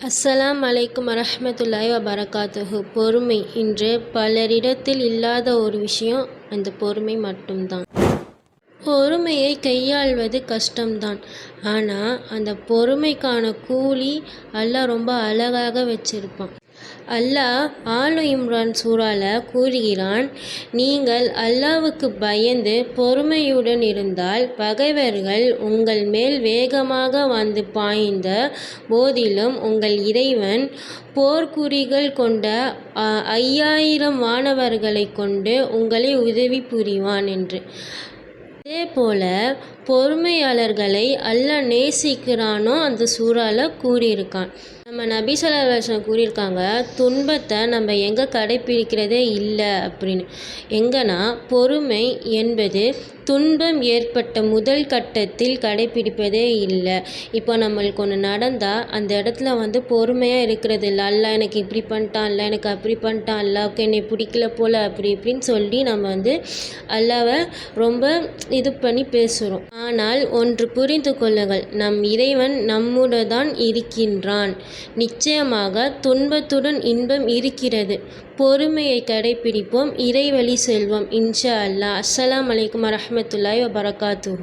அஸ்ஸலாம் அலைக்கும் வரஹ்மத்துல்லாஹி வபரகாத்துஹு. பொறுமை இன்று பலரிடத்தில் இல்லாத ஒரு விஷயம் அந்த பொறுமை மட்டும்தான். பொறுமையை கையாள்வது கஷ்டம்தான். ஆனால் அந்த பொறுமைக்கான கூலி அல்லாஹ் ரொம்ப அழகாக வச்சிருப்பான். அல்லாஹ் ஆலு இம்ரான் சூறால கூறுகிறான், நீங்கள் அல்லாஹ்வுக்கு பயந்து பொறுமையுடன் இருந்தால் பகைவர்கள் உங்கள் மேல் வேகமாக வந்து பாய்ந்த போதிலும் உங்கள் இறைவன் போர்க்குறிகள் கொண்ட 5000 வானவர்களை கொண்டு உங்களை உதவி புரிவான் என்று. அதேபோல பொறுமையாளர்களை அல்லாஹ் நேசிக்கிறானோ அந்த சூறால கூறியிருக்கான். நம்ம நபி ஸல்லல்லாஹு அலைஹி வஸல்லம் கூறியிருக்காங்க, துன்பத்தை நம்ம எங்கே கடைப்பிடிக்கிறதே இல்லை அப்படின்னு. எங்கன்னா பொறுமை என்பது துன்பம் ஏற்பட்ட முதல் கட்டத்தில் கடைப்பிடிப்பதே இல்லை. இப்போ நம்மளுக்கு ஒன்று நடந்தால் அந்த இடத்துல வந்து பொறுமையாக இருக்கிறது இல்லை. அல்லாஹ் எனக்கு இப்படி பண்ணிட்டான், இல்லை எனக்கு அப்படி பண்ணிட்டான், அல்லாஹ்வுக்கு என்னை பிடிக்கல போல் அப்படி இப்படின்னு சொல்லி நம்ம வந்து அல்லாஹ்வை ரொம்ப இது பண்ணி பேசுகிறோம். ஆனால் ஒன்று புரிந்து கொள்ளுங்கள், நம் இறைவன் நம்முடன் இருக்கின்றான். நிச்சயமாக துன்பத்துடன் இன்பம் இருக்கிறது. பொறுமையை கடைப்பிடிப்போம், இறைவழி செல்வோம் இன்ஷா அல்லாஹ். அஸ்ஸலாமு அலைக்கும் வரஹ்மத்துல்லாஹி வபரகாத்துஹு.